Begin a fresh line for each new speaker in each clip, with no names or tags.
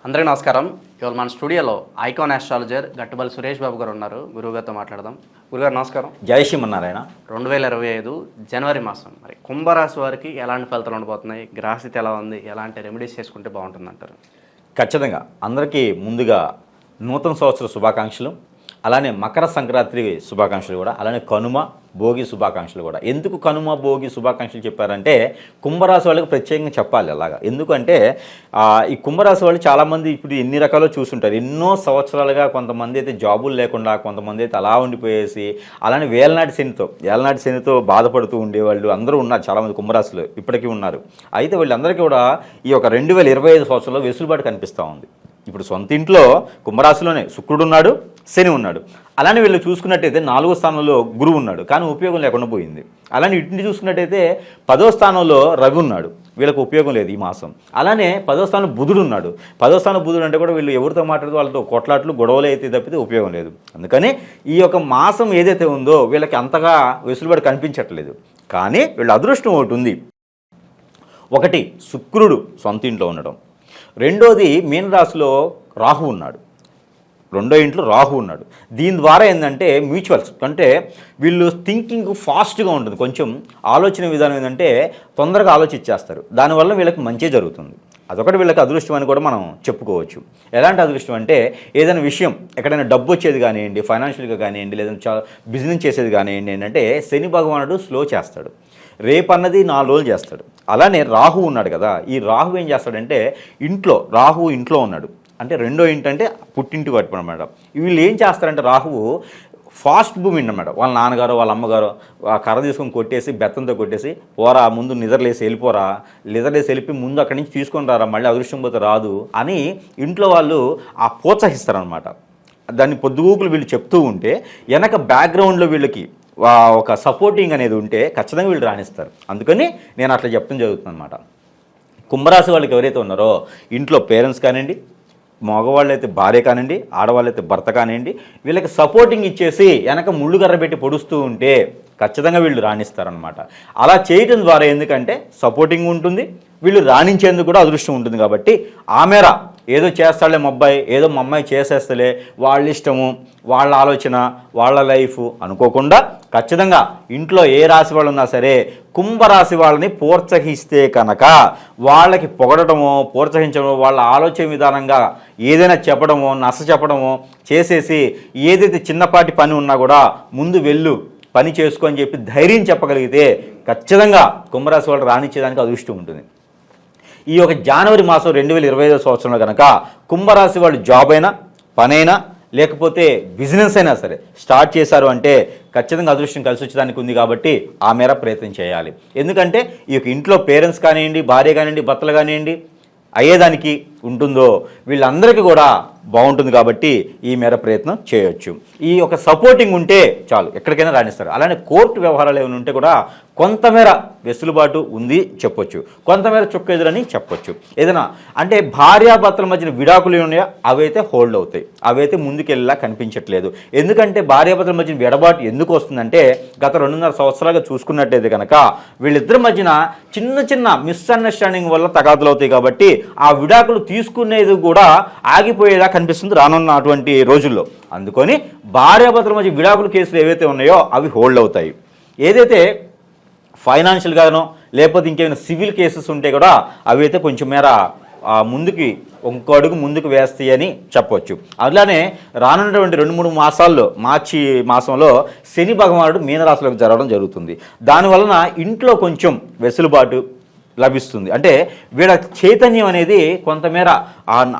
అందరికీ నమస్కారం. ఇవాళ మన స్టూడియోలో ఐకాన్ ఆస్ట్రాలజర్ గట్టుబల్లి సురేష్ బాబు గారు ఉన్నారు. గురువుగారితో మాట్లాడదాం. గురుగారు నమస్కారం.
జై శ్రీమన్నారాయణ.
2025 జనవరి మాసం, మరి కుంభరాశి వారికి ఎలాంటి ఫలితాలు ఉండబోతున్నాయి, గ్రహస్థితి ఎలా ఉంది, ఎలాంటి రెమెడీస్ చేసుకుంటే బాగుంటుంది అంటారు?
ఖచ్చితంగా అందరికీ ముందుగా నూతన సంవత్సర శుభాకాంక్షలు, అలానే మకర సంక్రాంతి శుభాకాంక్షలు కూడా, అలానే కనుమ భోగి శుభాకాంక్షలు కూడా. ఎందుకు కనుమ భోగి శుభాకాంక్షలు చెప్పారంటే కుంభరాశి వాళ్ళకి ప్రత్యేకంగా చెప్పాలి అలాగా. ఎందుకంటే ఈ కుంభరాశి వాళ్ళు చాలామంది ఇప్పుడు ఎన్ని రకాలు చూస్తుంటారు. ఎన్నో సంవత్సరాలుగా కొంతమంది అయితే జాబులు లేకుండా, కొంతమంది అయితే అలా ఉండిపోయేసి, అలానే ఏలనాటి శనితో బాధపడుతూ ఉండేవాళ్ళు అందరూ ఉన్నారు. చాలామంది కుంభరాశిలో ఇప్పటికీ ఉన్నారు. అయితే వీళ్ళందరికీ కూడా ఈ యొక్క 2025 సంవత్సరంలో వెసులుబాటు కనిపిస్తూ ఉంది. ఇప్పుడు సొంత ఇంట్లో కుంభరాశిలోనే శుక్రుడు ఉన్నాడు, శని ఉన్నాడు. అలానే వీళ్ళు చూసుకున్నట్టయితే 4వ స్థానంలో గురువు ఉన్నాడు, కానీ ఉపయోగం లేకుండా పోయింది. అలానే ఇటుని చూసుకున్నట్టయితే 10వ స్థానంలో రవి ఉన్నాడు, వీళ్ళకి ఉపయోగం లేదు ఈ మాసం. అలానే 10వ స్థానం బుధుడు ఉన్నాడు. 10వ స్థానం బుధుడు అంటే కూడా వీళ్ళు ఎవరితో మాట్లాడుతూ వాళ్ళతో కొట్లాట్లు గొడవలు అయితే తప్పితే ఉపయోగం లేదు. అందుకని ఈ యొక్క మాసం ఏదైతే ఉందో వీళ్ళకి అంతగా వెసులుబాటు కనిపించట్లేదు. కానీ వీళ్ళ అదృష్టం ఒకటి ఉంది. ఒకటి శుక్రుడు సొంత ఇంట్లో ఉండడం, రెండోది మీనరాశిలో రాహు ఉన్నాడు, రెండో ఇంట్లో రాహు ఉన్నాడు. దీని ద్వారా ఏంటంటే మ్యూచువల్స్ అంటే వీళ్ళు థింకింగ్ ఫాస్ట్గా ఉంటుంది. కొంచెం ఆలోచన విధానం ఏంటంటే తొందరగా ఆలోచించేస్తారు. దానివల్ల వీళ్ళకి మంచి జరుగుతుంది. అదొకటి వీళ్ళకి అదృష్టం అని కూడా మనం చెప్పుకోవచ్చు. ఎలాంటి అదృష్టం అంటే ఏదైనా విషయం ఎక్కడైనా డబ్బు వచ్చేది కానివ్వండి, ఫైనాన్షియల్గా కానివ్వండి, లేదంటే బిజినెస్ చేసేది కానివ్వండి, ఏంటంటే శని భగవానుడు స్లో చేస్తాడు, రేపన్నది 4 రోజులు చేస్తాడు. అలానే రాహు ఉన్నాడు కదా, ఈ రాహు ఏం చేస్తాడంటే రాహు ఇంట్లో ఉన్నాడు అంటే రెండో ఇంటంటే పుట్టింటి పట్టు అనమాట. వీళ్ళు ఏం చేస్తారంటే రాహువు ఫాస్ట్ భూమి అనమాట. వాళ్ళ నాన్నగారు వాళ్ళ అమ్మగారు ఆ కర్ర తీసుకొని కొట్టేసి బెత్తంతో కొట్టేసి పోరా ముందు నిద్రలేసి వెళ్ళిపోరా, నిద్రలేసి వెళ్ళిపోయి ముందు అక్కడి నుంచి తీసుకొని రారా, మళ్ళీ అదృష్టం పోతే రాదు అని ఇంట్లో వాళ్ళు ఆ ప్రోత్సహిస్తారనమాట. దాన్ని పొద్దుగూకులు వీళ్ళు చెప్తూ ఉంటే వెనక బ్యాక్గ్రౌండ్లో వీళ్ళకి ఒక సపోర్టింగ్ అనేది ఉంటే ఖచ్చితంగా వీళ్ళు రాణిస్తారు. అందుకని నేను అట్లా చెప్తాం జరుగుతుంది అనమాట. కుంభరాశి వాళ్ళకి ఎవరైతే ఉన్నారో ఇంట్లో పేరెంట్స్ కానివ్వండి, మగవాళ్ళు అయితే భార్య కానివ్వండి, ఆడవాళ్ళు అయితే భర్త కానివ్వండి, వీళ్ళకి సపోర్టింగ్ ఇచ్చేసి వెనక ముళ్ళుగర్ర పెట్టి పొడుస్తూ ఉంటే ఖచ్చితంగా వీళ్ళు రాణిస్తారనమాట. అలా చేయటం ద్వారా ఎందుకంటే సపోర్టింగ్ ఉంటుంది, వీళ్ళు రాణించేందుకు కూడా అదృష్టం ఉంటుంది. కాబట్టి ఆ మేర ఏదో చేస్తాడులే మా అబ్బాయి, ఏదో మా అమ్మాయి చేసేస్తలే, వాళ్ళ ఇష్టము, వాళ్ళ ఆలోచన, వాళ్ళ లైఫ్ అనుకోకుండా ఖచ్చితంగా ఇంట్లో ఏ రాశి వాళ్ళు ఉన్నా సరే కుంభరాశి వాళ్ళని ప్రోత్సహిస్తే కనుక వాళ్ళకి పొగడటమో ప్రోత్సహించడమో, వాళ్ళ ఆలోచన విధానంగా ఏదైనా చెప్పడమో నచ్చ చెప్పడమో చేసేసి ఏదైతే చిన్నపాటి పని ఉన్నా కూడా ముందు వెళ్ళు పని చేసుకో అని చెప్పి ధైర్యం చెప్పగలిగితే ఖచ్చితంగా కుంభరాశి వాళ్ళు రాణించేదానికి అదృష్టం ఉంటుంది. ఈ యొక్క జనవరి మాసం 2025 సంవత్సరంలో కనుక కుంభరాశి వాళ్ళు జాబ్ అయినా పనైనా లేకపోతే బిజినెస్ అయినా సరే స్టార్ట్ చేశారు అంటే ఖచ్చితంగా అదృష్టం కలిసి వచ్చేదానికి ఉంది. కాబట్టి ఆ మేర ప్రయత్నం చేయాలి. ఎందుకంటే ఈ యొక్క ఇంట్లో పేరెంట్స్ కానివ్వండి, భార్య కానివ్వండి, భర్తలు కానివ్వండి అయ్యేదానికి ఉంటుందో వీళ్ళందరికీ కూడా బాగుంటుంది. కాబట్టి ఈ మేర ప్రయత్నం చేయొచ్చు. ఈ యొక్క సపోర్టింగ్ ఉంటే చాలు, ఎక్కడికైనా రాణిస్తారు. అలానే కోర్టు వ్యవహారాలు ఏమైనా ఉంటే కూడా కొంతమేర వెసులుబాటు ఉంది చెప్పొచ్చు, కొంతమేర చుక్కెదురని చెప్పొచ్చు. ఏదైనా అంటే భార్యాభర్తల మధ్యన విడాకులు ఉన్నాయో అవైతే హోల్డ్ అవుతాయి, అవైతే ముందుకెళ్ళేలా కనిపించట్లేదు. ఎందుకంటే భార్యాభర్తల మధ్యన విడబాటు ఎందుకు వస్తుందంటే గత 2.5 సంవత్సరాలుగా చూసుకున్నట్టయితే కనుక వీళ్ళిద్దరి మధ్యన చిన్న చిన్న మిస్అండర్స్టాండింగ్ వల్ల తగాదులు అవుతాయి. కాబట్టి ఆ విడాకులు తీసుకునేది కూడా ఆగిపోయేలా కనిపిస్తుంది రానున్న అటువంటి రోజుల్లో. అందుకని భార్యాభర్తల మధ్య విడాకుల కేసులు ఏవైతే ఉన్నాయో అవి హోల్డ్ అవుతాయి. ఏదైతే ఫైనాన్షియల్గానో లేకపోతే ఇంకేమైనా సివిల్ కేసెస్ ఉంటే కూడా అవి అయితే కొంచెం మేర ముందుకి ఇంకో అడుగు ముందుకు వేస్తాయి అని చెప్పవచ్చు. అలానే రానున్నటువంటి 2-3 మాసాల్లో మార్చి మాసంలో శని భగవానుడు మీనరాశిలోకి జరగడం జరుగుతుంది. దానివలన ఇంట్లో కొంచెం వెసులుబాటు లభిస్తుంది. అంటే వీళ్ళ చైతన్యం అనేది కొంతమేర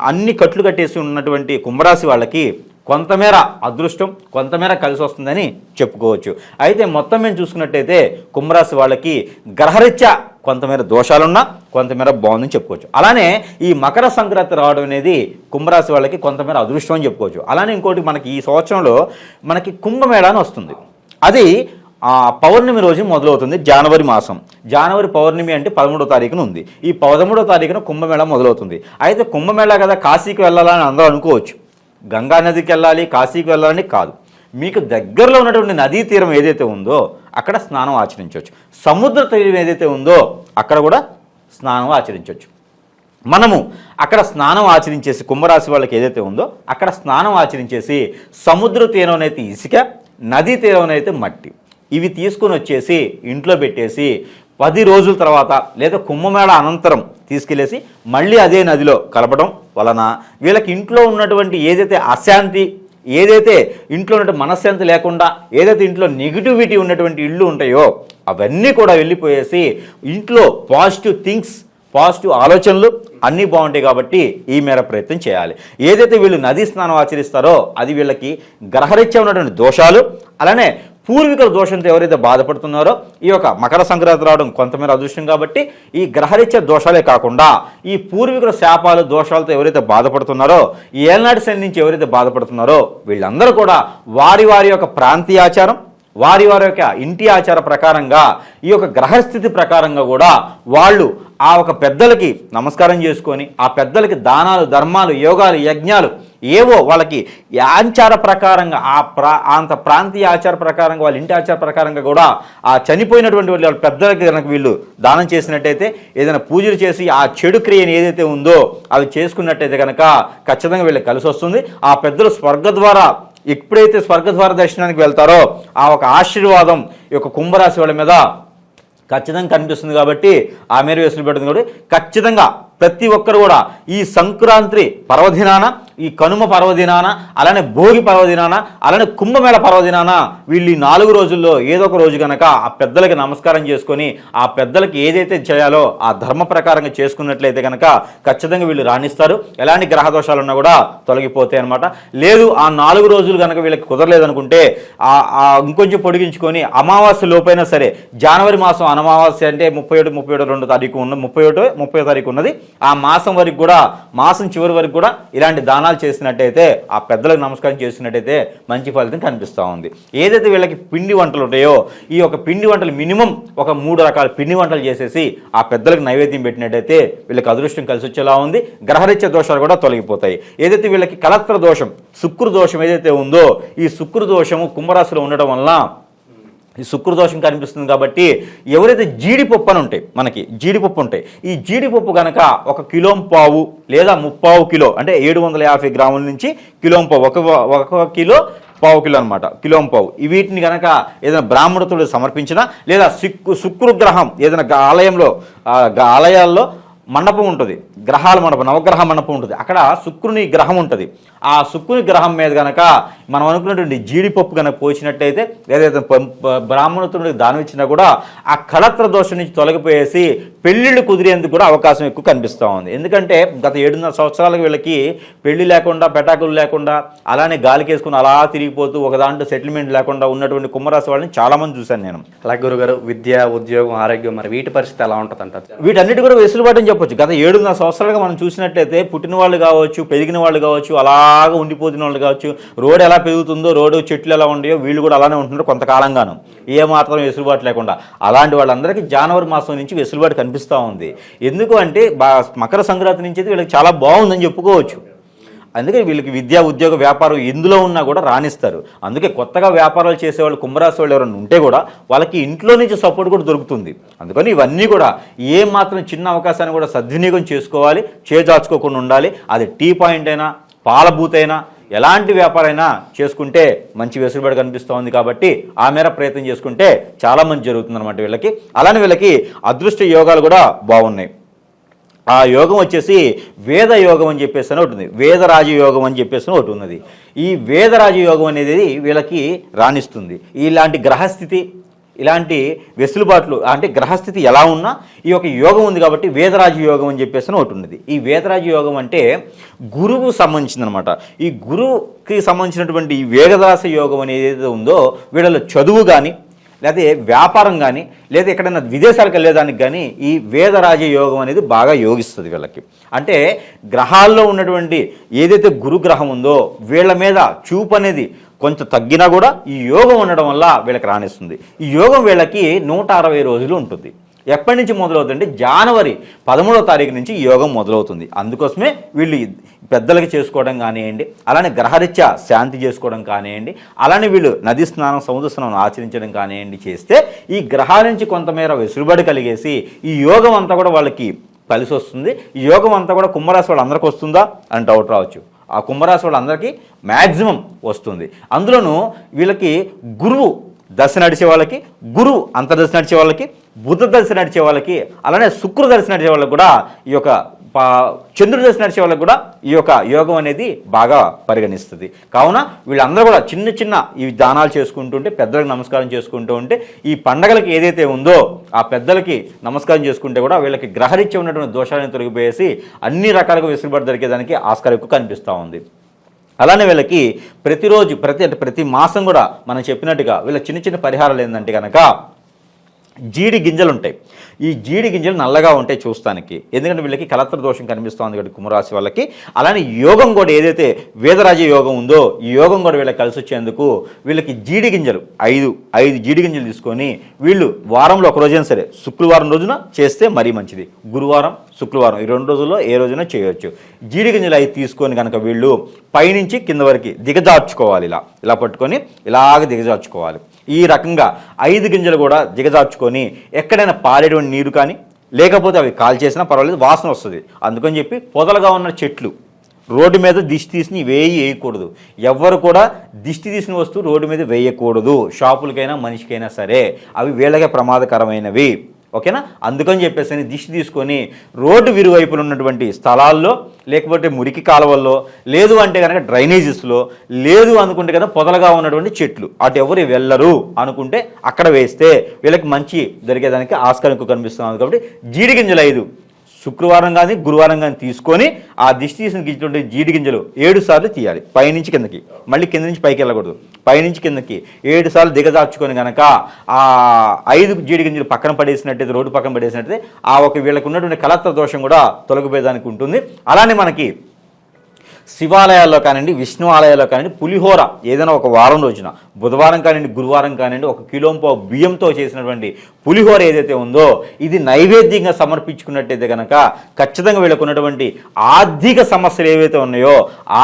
అన్ని కట్లు కట్టేసి ఉన్నటువంటి కుంభరాశి వాళ్ళకి కొంతమేర అదృష్టం, కొంతమేర కలిసి వస్తుందని చెప్పుకోవచ్చు. అయితే మొత్తం మేము చూసుకున్నట్టయితే కుంభరాశి వాళ్ళకి గ్రహరీత్యా కొంతమేర దోషాలున్నా కొంతమేర బాగుందని చెప్పుకోవచ్చు. అలానే ఈ మకర సంక్రాంతి రావడం అనేది కుంభరాశి వాళ్ళకి కొంతమేర అదృష్టం అని చెప్పుకోవచ్చు. అలానే ఇంకోటి మనకి ఈ సంవత్సరంలో మనకి కుంభమేళా అని వస్తుంది. అది పౌర్ణమి రోజు మొదలవుతుంది. జనవరి మాసం, జనవరి పౌర్ణమి అంటే 13వ తారీఖున ఉంది. ఈ 13వ తారీఖున కుంభమేళా మొదలవుతుంది. అయితే కుంభమేళా కదా కాశీకి వెళ్ళాలని అందరూ అనుకోవచ్చు. గంగా నదికి వెళ్ళాలి, కాశీకి వెళ్ళాలని కాదు. మీకు దగ్గరలో ఉన్నటువంటి నదీ తీరం ఏదైతే ఉందో అక్కడ స్నానం ఆచరించవచ్చు. సముద్ర తీరం ఏదైతే ఉందో అక్కడ కూడా స్నానం ఆచరించవచ్చు. మనము అక్కడ స్నానం ఆచరించేసి కుంభరాశి వాళ్ళకి ఏదైతే ఉందో అక్కడ స్నానం ఆచరించేసి సముద్ర తీరంనైతే ఇసుక, నదీ తీరంనైతే మట్టి, ఇవి తీసుకుని వచ్చేసి ఇంట్లో పెట్టేసి 10 రోజుల తర్వాత లేదా కుంభమేళ అనంతరం తీసుకెళ్ళేసి మళ్ళీ అదే నదిలో కలపడం వలన వీళ్ళకి ఇంట్లో ఉన్నటువంటి ఏదైతే అశాంతి, ఏదైతే ఇంట్లో ఉన్నటువంటి మనశ్శాంతి లేకుండా ఏదైతే ఇంట్లో నెగిటివిటీ ఉన్నటువంటి ఇళ్ళు ఉంటాయో అవన్నీ కూడా వెళ్ళిపోయేసి ఇంట్లో పాజిటివ్ థింగ్స్, పాజిటివ్ ఆలోచనలు అన్నీ బాగుంటాయి. కాబట్టి ఈ మేర ప్రయత్నం చేయాలి. ఏదైతే వీళ్ళు నదీ స్నానం ఆచరిస్తారో అది వీళ్ళకి గ్రహరీత్యా ఉన్నటువంటి దోషాలు, అలానే పూర్వీకుల దోషంతో ఎవరైతే బాధపడుతున్నారో ఈ యొక్క మకర సంక్రాంతి రావడం కొంతమేర అదృష్టం. కాబట్టి ఈ గ్రహరీత్యా దోషాలే కాకుండా ఈ పూర్వీకుల శాపాలు, దోషాలతో ఎవరైతే బాధపడుతున్నారో, ఈ ఏళ్ళనాటి శని నుంచి ఎవరైతే బాధపడుతున్నారో వీళ్ళందరూ కూడా వారి వారి యొక్క ప్రాంతీయ ఆచారం, వారి వారి యొక్క ఇంటి ఆచార ప్రకారంగా ఈ యొక్క గ్రహస్థితి ప్రకారంగా కూడా వాళ్ళు ఆ ఒక పెద్దలకి నమస్కారం చేసుకొని ఆ పెద్దలకి దానాలు, ధర్మాలు, యోగాలు, యజ్ఞాలు ఏవో వాళ్ళకి ఆచార ప్రకారంగా అంత ప్రాంతీయ ఆచార ప్రకారంగా వాళ్ళ ఇంటి ఆచార ప్రకారంగా కూడా ఆ చనిపోయినటువంటి వాళ్ళ పెద్దలకి కనుక వీళ్ళు దానం చేసినట్టయితే, ఏదైనా పూజలు చేసి ఆ చెడు క్రియను ఏదైతే ఉందో అవి చేసుకున్నట్టయితే కనుక ఖచ్చితంగా వీళ్ళకి కలిసి వస్తుంది. ఆ పెద్దలు స్వర్గద్వారా ఎప్పుడైతే స్వర్గద్వార దర్శనానికి వెళ్తారో ఆ ఒక ఆశీర్వాదం ఈ యొక్క కుంభరాశి వాళ్ళ మీద ఖచ్చితంగా కనిపిస్తుంది. కాబట్టి ఆ మేర వేసులు పెట్టింది కాబట్టి ఖచ్చితంగా ప్రతి ఒక్కరు కూడా ఈ సంక్రాంతి పర్వదినాన, ఈ కనుమ పర్వదినాన, అలానే భోగి పర్వదినాన, అలానే కుంభమేళ పర్వదినాన వీళ్ళు ఈ 4 రోజుల్లో ఏదో ఒక రోజు కనుక ఆ పెద్దలకి నమస్కారం చేసుకొని ఆ పెద్దలకి ఏదైతే చేయాలో ఆ ధర్మ ప్రకారంగా చేసుకున్నట్లయితే కనుక ఖచ్చితంగా వీళ్ళు రాణిస్తారు. ఎలాంటి గ్రహ దోషాలు ఉన్నా కూడా తొలగిపోతాయి అనమాట. లేదు ఆ 4 రోజులు కనుక వీళ్ళకి కుదరలేదనుకుంటే ఇంకొంచెం పొడిగించుకొని అమావాస్య లోపైనా సరే, జనవరి మాసం అమావాస్య అంటే 31 తారీఖు ఉన్న 30 తారీఖు ఉన్నది, ఆ మాసం వరకు కూడా, మాసం చివరి వరకు కూడా ఇలాంటి దానాలు చేసినట్టయితే ఆ పెద్దలకు నమస్కారం చేసినట్టయితే మంచి ఫలితం కనిపిస్తూ ఉంది. ఏదైతే వీళ్ళకి పిండి వంటలు ఉంటాయో ఈ యొక్క పిండి వంటలు మినిమం ఒక 3 రకాల పిండి వంటలు చేసేసి ఆ పెద్దలకు నైవేద్యం పెట్టినట్టయితే వీళ్ళకి అదృష్టం కలిసి వచ్చేలా ఉంది. గ్రహరీత్యా దోషాలు కూడా తొలగిపోతాయి. ఏదైతే వీళ్ళకి కలత్ర దోషం, శుక్ర దోషం ఏదైతే ఉందో ఈ శుక్ర దోషము కుంభరాశిలో ఉండడం వలన ఈ శుక్రదోషం కనిపిస్తుంది. కాబట్టి ఎవరైతే జీడిపప్పు అని ఉంటాయి, మనకి జీడిపప్పు ఉంటాయి, ఈ జీడిపప్పు కనుక 1 కిలో పావు లేదా 3/4 కిలో అంటే 750 గ్రాముల నుంచి కిలో పావు, 1 కిలో పావు కిలో అనమాట, కిలో పావు, వీటిని కనుక ఏదైనా బ్రాహ్మణుడు సమర్పించినా లేదా శుక్రగ్రహం ఏదైనా ఆలయాల్లో మండపం ఉంటుంది, గ్రహాల మండపం, నవగ్రహ మండపం ఉంటుంది, అక్కడ శుక్రుని గ్రహం ఉంటుంది. ఆ శుక్రుని గ్రహం మీద కనుక మనం అనుకున్నటువంటి జీడిపప్పు కనుక పోసినట్టయితే ఏదైతే బ్రాహ్మణుడికి దానం ఇచ్చినా కూడా ఆ కళత్ర దోషం నుంచి తొలగిపోయేసి పెళ్ళిళ్ళు కుదిరేందుకు కూడా అవకాశం ఎక్కువ కనిపిస్తూ ఉంది. ఎందుకంటే గత 7.5 సంవత్సరాలకు వీళ్ళకి పెళ్లి లేకుండా, పెటాకులు లేకుండా, అలానే గాలికేసుకుని అలా తిరిగిపోతూ ఒక దాంట్లో సెటిల్మెంట్ లేకుండా ఉన్నటువంటి కుంభరాశి వాళ్ళని చాలామంది చూశాను నేను.
అలాగే గురుగారు, విద్య, ఉద్యోగం, ఆరోగ్యం, మరి వీటి పరిస్థితి ఎలా ఉంటుంది అంటారు?
వీటన్నిటి కూడా వెసులుబాటు అని చెప్పొచ్చు. గత 7.5 సంవత్సరాలుగా మనం చూసినట్లయితే పుట్టిన వాళ్ళు కావచ్చు, పెరిగిన వాళ్ళు కావచ్చు, అలాగా ఉండిపోతున్న వాళ్ళు కావచ్చు, రోడ్డు ఎలా పెరుగుతుందో, రోడ్డు చెట్లు ఎలా ఉండయో వీళ్ళు కూడా అలానే ఉంటున్నారు కొంతకాలంగాను, ఏమాత్రం వెసులుబాటు లేకుండా. అలాంటి వాళ్ళందరికీ జనవరి మాసం నుంచి వెసులుబాటు కనిపిస్తూ ఉంది. ఎందుకు అంటే మకర సంక్రాంతి నుంచి అయితే వీళ్ళకి చాలా బాగుందని చెప్పుకోవచ్చు. అందుకే వీళ్ళకి విద్య, ఉద్యోగ, వ్యాపారం ఎందులో ఉన్నా కూడా రాణిస్తారు. అందుకే కొత్తగా వ్యాపారాలు చేసేవాళ్ళు కుంభరాశి వాళ్ళు ఎవరైనా ఉంటే కూడా వాళ్ళకి ఇంట్లో నుంచి సపోర్ట్ కూడా దొరుకుతుంది. అందుకని ఇవన్నీ కూడా ఏ మాత్రం చిన్న అవకాశాన్ని కూడా సద్వినియోగం చేసుకోవాలి, చేజార్చుకోకుండా ఉండాలి. అది టీ పాయింట్ అయినా, పాల బూత్ అయినా, ఎలాంటి వ్యాపారైనా చేసుకుంటే మంచి వెసులుబాటు కనిపిస్తూ ఉంది. కాబట్టి ఆ మేర ప్రయత్నం చేసుకుంటే చాలా మంచి జరుగుతుంది అనమాట వీళ్ళకి. అలానే వీళ్ళకి అదృష్ట యోగాలు కూడా బాగున్నాయి. ఆ యోగం వచ్చేసి వేద యోగం అని చెప్పేసి ఒకటి ఉంది, వేదరాజ యోగం అని చెప్పేసి ఒకటి ఉన్నది. ఈ వేదరాజ యోగం అనేది వీళ్ళకి రాణిస్తుంది. ఇలాంటి గ్రహస్థితి, ఇలాంటి వెసులుబాట్లు అంటే గ్రహస్థితి ఎలా ఉన్నా ఈ యొక్క యోగం ఉంది కాబట్టి వేదరాజ యోగం అని చెప్పేసి ఒకటి ఉన్నది. ఈ వేదరాజ యోగం అంటే గురువు సంబంధించింది అనమాట. ఈ గురువుకి సంబంధించినటువంటి ఈ వేదరాజ యోగం అనేది ఏదైతే ఉందో వీళ్ళలో చదువు కానీ, లేకపోతే వ్యాపారం కానీ, లేదా ఎక్కడైనా విదేశాలకు వెళ్ళేదానికి కానీ ఈ వేదరాజ యోగం అనేది బాగా యోగిస్తుంది వీళ్ళకి. అంటే గ్రహాల్లో ఉన్నటువంటి ఏదైతే గురుగ్రహం ఉందో వీళ్ళ మీద చూపు అనేది కొంచెం తగ్గినా కూడా ఈ యోగం ఉండడం వల్ల వీళ్ళకి రాణిస్తుంది. ఈ యోగం వీళ్ళకి 160 రోజులు ఉంటుంది. ఎప్పటి నుంచి మొదలవుతుందంటే జనవరి 13వ తారీఖు నుంచి ఈ యోగం మొదలవుతుంది. అందుకోసమే వీళ్ళు పెద్దలకి చేసుకోవడం కానివ్వండి, అలానే గ్రహరీత్యా శాంతి చేసుకోవడం కానివ్వండి, అలానే వీళ్ళు నది స్నానం, సముద్ర స్నానం ఆచరించడం కానివ్వండి చేస్తే ఈ గ్రహాల నుంచి కొంతమేర వెసులుబాటు కలిగేసి ఈ యోగం అంతా కూడా వాళ్ళకి కలిసి వస్తుంది. ఈ యోగం అంతా కూడా కుంభరాశి వాళ్ళందరికీ వస్తుందా అని డౌట్ రావచ్చు. ఆ కుంభరాశి వాళ్ళందరికీ మ్యాక్సిమం వస్తుంది. అందులోనూ వీళ్ళకి గురువు దశ నడిచే వాళ్ళకి, గురువు అంతర్దశ నడిచే వాళ్ళకి, బుధ దశ నడిచే వాళ్ళకి, అలానే శుక్ర దశ నడిచే వాళ్ళకి కూడా ఈ యొక్క చంద్రుడి దశ నడిచే వాళ్ళకి కూడా ఈ యొక్క యోగం అనేది బాగా పరిగణిస్తుంది. కావున వీళ్ళందరూ కూడా చిన్న చిన్న ఈ దానాలు చేసుకుంటుంటే, పెద్దలకు నమస్కారం చేసుకుంటూ ఉంటే, ఈ పండగలకి ఏదైతే ఉందో ఆ పెద్దలకి నమస్కారం చేసుకుంటే కూడా వీళ్ళకి గ్రహరీత్యా ఉన్నటువంటి దోషాలను తొలగిపోయేసి అన్ని రకాలుగా వెసులుబాటు దొరికేదానికి ఆస్కారం ఎక్కువ కనిపిస్తూ ఉంది. అలానే వీళ్ళకి ప్రతిరోజు ప్రతి మాసం కూడా మనం చెప్పినట్టుగా వీళ్ళ చిన్న చిన్న పరిహారాలు ఏంటంటే కనుక జీడి గింజలు ఉంటాయి. ఈ జీడి గింజలు నల్లగా ఉంటాయి చూస్తానికి, ఎందుకంటే వీళ్ళకి కలత్ర దోషం కనిపిస్తుంది కాబట్టి కుంభరాశి వాళ్ళకి. అలానే యోగం కూడా ఏదైతే వేదరాజ యోగం ఉందో ఈ యోగం కూడా వీళ్ళకి కలిసి వచ్చేందుకు వీళ్ళకి జీడి గింజలు ఐదు జీడి గింజలు తీసుకొని వీళ్ళు వారంలో ఒక రోజైనా సరే శుక్రవారం రోజున చేస్తే మరీ మంచిది. గురువారం, శుక్రవారం ఈ 2 రోజుల్లో ఏ రోజున చేయవచ్చు. జీడి గింజలు 5 తీసుకొని కనుక వీళ్ళు పైనుంచి కింద వరకు దిగజార్చుకోవాలి. ఇలా పట్టుకొని ఇలాగ దిగజార్చుకోవాలి. ఈ రకంగా 5 గింజలు కూడా దిగజార్చుకొని ఎక్కడైనా పారేటువంటి నీరు కానీ లేకపోతే అవి కాల్ చేసినా పర్వాలేదు, వాసన వస్తుంది. అందుకని చెప్పి పొదలుగా ఉన్న చెట్లు రోడ్డు మీద దిష్టి తీసి వేయకూడదు. ఎవ్వరు కూడా దిష్టి తీసిన వస్తువు రోడ్డు మీద వేయకూడదు. షాపులకైనా మనిషికైనా సరే అవి వీళ్ళకే ప్రమాదకరమైనవి. ఓకేనా? అందుకని చెప్పేసి దిష్టి తీసుకొని రోడ్డు విరువైపులు ఉన్నటువంటి స్థలాల్లో, లేకపోతే మురికి కాలువల్లో, లేదు అంటే కనుక డ్రైనేజెస్లో, లేదు అనుకుంటే కదా పొదలుగా ఉన్నటువంటి చెట్లు అటు ఎవరు వెళ్ళరు అనుకుంటే అక్కడ వేస్తే వీళ్ళకి మంచి దొరికేదానికి ఆస్కారం కనిపిస్తుంది. కాబట్టి జీడి గింజలు 5 శుక్రవారం కానీ గురువారం కానీ తీసుకొని ఆ దిష్టి తీసిన గింజలు జీడి గింజలు 7 సార్లు తీయాలి. పైనుంచి కిందకి, మళ్ళీ కింద నుంచి పైకి వెళ్ళకూడదు. పైనుంచి కిందకి 7 సార్లు దిగదార్చుకొని కనుక ఆ 5 జీడి గింజలు పక్కన పడేసినట్టయితే, రోడ్డు పక్కన పడేసినట్టయితే ఆ ఒక వీళ్ళకు ఉన్నటువంటి కలత్ర దోషం కూడా తొలగిపోయేదానికి ఉంటుంది. అలానే మనకి శివాలయాల్లో కానివ్వండి, విష్ణు ఆలయాల్లో కానివ్వండి, పులిహోర ఏదైనా ఒక వారం రోజున బుధవారం కానివ్వండి, గురువారం కానివ్వండి 1 కిలో బియ్యంతో చేసినటువంటి పులిహోర ఏదైతే ఉందో ఇది నైవేద్యంగా సమర్పించుకున్నట్టయితే కనుక ఖచ్చితంగా వీళ్ళకు ఉన్నటువంటి ఆర్థిక సమస్యలు ఏవైతే ఉన్నాయో,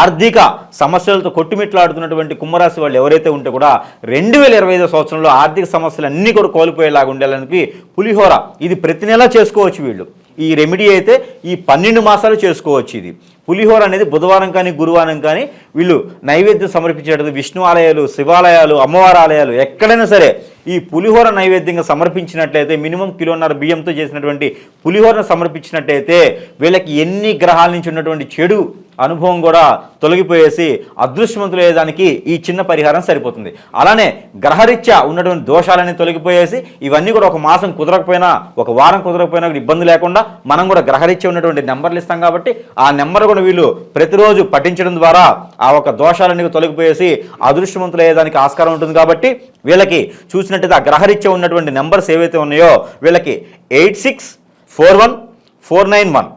ఆర్థిక సమస్యలతో కొట్టుమిట్లాడుతున్నటువంటి కుంభరాశి వాళ్ళు ఎవరైతే ఉంటే కూడా 2025 సంవత్సరంలో ఆర్థిక సమస్యలు అన్నీ కూడా కోల్పోయేలాగా ఉండాలని పులిహోర ఇది ప్రతి నెలా చేసుకోవచ్చు. వీళ్ళు ఈ రెమెడీ అయితే ఈ 12 మాసాలు చేసుకోవచ్చు. ఇది పులిహోర అనేది బుధవారం కానీ గురువారం కానీ వీళ్ళు నైవేద్యం సమర్పించేటప్పుడు విష్ణు ఆలయాలు, శివాలయాలు, అమ్మవారి ఆలయాలు ఎక్కడైనా సరే ఈ పులిహోర నైవేద్యంగా సమర్పించినట్లయితే మినిమం 1.5 కిలో బియ్యంతో చేసినటువంటి పులిహోరను సమర్పించినట్లయితే వీళ్ళకి ఎన్ని గ్రహాల నుంచి ఉన్నటువంటి చెడు అనుభవం కూడా తొలగిపోయేసి అదృష్టవంతులు అయ్యేదానికి ఈ చిన్న పరిహారం సరిపోతుంది. అలానే గ్రహరీత్యా ఉన్నటువంటి దోషాలన్నీ తొలగిపోయేసి ఇవన్నీ కూడా ఒక మాసం కుదరకపోయినా, ఒక వారం కుదరకపోయినా ఇబ్బంది లేకుండా మనం కూడా గ్రహరీత్యా ఉన్నటువంటి నెంబర్లు ఇస్తాం కాబట్టి ఆ నెంబర్ కూడా వీళ్ళు ప్రతిరోజు పఠించడం ద్వారా ఆ ఒక దోషాలన్నీ తొలగిపోయేసి అదృష్టవంతులు అయ్యేదానికి ఆస్కారం ఉంటుంది. కాబట్టి వీళ్ళకి చూసినట్టయితే ఆ గ్రహరీత్యా ఉన్నటువంటి నెంబర్స్ ఏవైతే ఉన్నాయో వీళ్ళకి 864149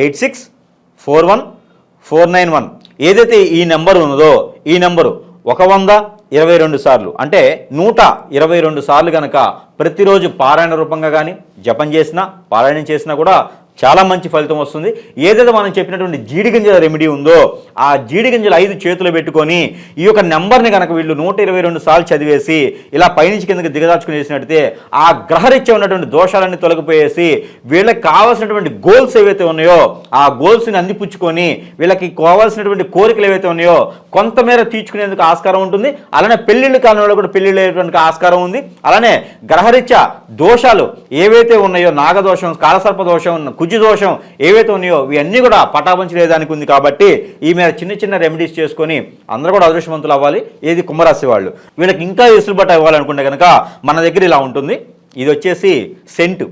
864149 ఏదైతే ఈ నెంబర్ ఉన్నదో ఈ నెంబరు 122 సార్లు అంటే 122 సార్లు కనుక ప్రతిరోజు పారాయణ రూపంగా కానీ జపం చేసినా, పారాయణం చేసినా కూడా చాలా మంచి ఫలితం వస్తుంది. ఏదైతే మనం చెప్పినటువంటి జీడి గింజల రెమెడీ ఉందో ఆ జీడి గింజలు 5 చేతులు పెట్టుకొని ఈ యొక్క నెంబర్ని కనుక వీళ్ళు 122 సార్లు చదివేసి ఇలా పైనుంచి కిందకి దిగదార్చుకుని చేసినట్టయితే ఆ గ్రహరీత్యా ఉన్నటువంటి దోషాలన్నీ తొలగిపోయేసి వీళ్ళకి కావాల్సినటువంటి గోల్స్ ఏవైతే ఉన్నాయో ఆ గోల్స్ని అందిపుచ్చుకొని వీళ్ళకి కావాల్సినటువంటి కోరికలు ఏవైతే ఉన్నాయో కొంతమేర తీర్చుకునేందుకు ఆస్కారం ఉంటుంది. అలానే పెళ్లిళ్ళు కాలంలో కూడా పెళ్లిళ్ళు అయ్యేటువంటి ఆస్కారం ఉంది. అలానే గ్రహరీత్యా దోషాలు ఏవైతే ఉన్నాయో నాగదోషం, కాలసర్ప దోషం, కుజి దోషం ఏవైతే ఉన్నాయో ఇవన్నీ కూడా పటాపంచి లేదానికి ఉంది. కాబట్టి ఈ మీద చిన్న చిన్న రెమెడీస్ చేసుకొని అందరూ కూడా అదృష్టవంతులు అవ్వాలి. ఏది కుంభరాశి వాళ్ళు. వీళ్ళకి ఇంకా వెసులుబాటు ఇవ్వాలనుకుంటే కనుక మన దగ్గర ఇలా ఉంటుంది. ఇది వచ్చేసి సెంటు,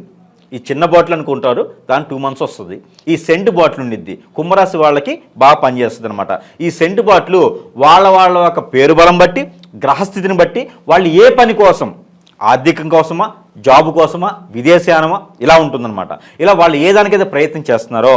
ఈ చిన్న బాటిల్ అనుకుంటారు, దాని 2 months వస్తుంది. ఈ సెంటు బాటిల్ ఉండిద్ది కుంభరాశి వాళ్ళకి బాగా పనిచేస్తుంది అనమాట. ఈ సెంటు బాటిల్ వాళ్ళ యొక్క పేరు బలం బట్టి, గ్రహస్థితిని బట్టి వాళ్ళు ఏ పని కోసం, ఆర్థికం కోసమా, జాబ్ కోసమా, విదేశయానమా ఇలా ఉంటుందన్నమాట. ఇలా వాళ్ళు ఏ దానికైతే ప్రయత్నం చేస్తున్నారో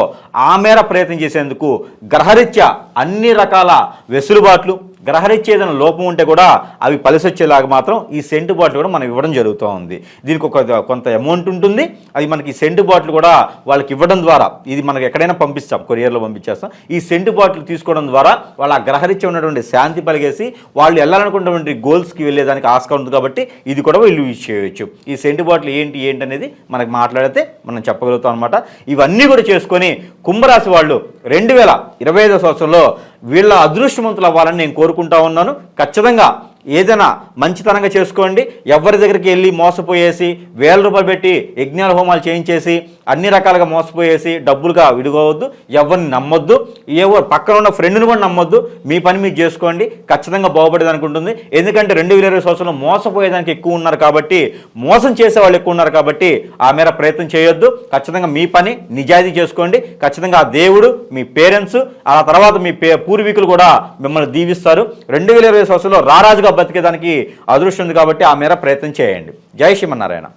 ఆ మేర ప్రయత్నం చేసేందుకు గ్రహరీత్యా అన్ని రకాల వెసులుబాట్లు, గ్రహరీత్యా ఏదైనా లోపం ఉంటే కూడా అవి పలిసొచ్చేలాగా మాత్రం ఈ సెంటు బాటిల్ కూడా మనం ఇవ్వడం జరుగుతూ ఉంది. దీనికి కొంత అమౌంట్ ఉంటుంది. అది మనకి ఈ సెంటు బాటిల్ కూడా వాళ్ళకి ఇవ్వడం ద్వారా, ఇది మనకి ఎక్కడైనా పంపిస్తాం, కొరియర్లో పంపించేస్తాం. ఈ సెంటు బాటిల్ తీసుకోవడం ద్వారా వాళ్ళ ఆ గ్రహరీత్యా ఉన్నటువంటి శాంతి పలిగేసి వాళ్ళు వెళ్ళాలనుకున్నటువంటి గోల్స్కి వెళ్ళేదానికి ఆస్కారం ఉంది. కాబట్టి ఇది కూడా వీళ్ళు యూజ్ చేయవచ్చు. ఈ సెంటు బాటిల్ ఏంటి అనేది మనకి మాట్లాడితే మనం చెప్పగలుగుతాం అనమాట. ఇవన్నీ కూడా చేసుకొని కుంభరాశి వాళ్ళు 2025 సంవత్సరంలో వీళ్ళ అదృష్టవంతులు అవ్వాలని నేను కోరుకుంటా ఉన్నాను. ఖచ్చితంగా ఏదైనా మంచితనంగా చేసుకోండి. ఎవరి దగ్గరికి వెళ్ళి మోసపోయేసి 1000 రూపాయలు పెట్టి యజ్ఞాల హోమాలు చేయించేసి అన్ని రకాలుగా మోసపోయేసి డబ్బులుగా విడుకోవద్దు. ఎవరిని నమ్మొద్దు. పక్కన ఉన్న ఫ్రెండ్ని కూడా నమ్మొద్దు. మీ పని మీరు చేసుకోండి. ఖచ్చితంగా బాగుపడేదానికి ఉంటుంది. ఎందుకంటే 2020 సంవత్సరంలో మోసపోయేదానికి ఎక్కువ ఉన్నారు కాబట్టి, మోసం చేసే వాళ్ళు ఎక్కువ ఉన్నారు కాబట్టి ఆ మేర ప్రయత్నం చేయొద్దు. ఖచ్చితంగా మీ పని నిజాయితీ చేసుకోండి. ఖచ్చితంగా ఆ దేవుడు, మీ పేరెంట్స్, ఆ తర్వాత మీ పూర్వీకులు కూడా మిమ్మల్ని దీవిస్తారు. 2020 సంవత్సరంలో రారాజుగా బతికేదానికి అదృష్టం ఉంది కాబట్టి ఆ మేర ప్రయత్నం చేయండి. జై శ్రీమన్నారాయణ.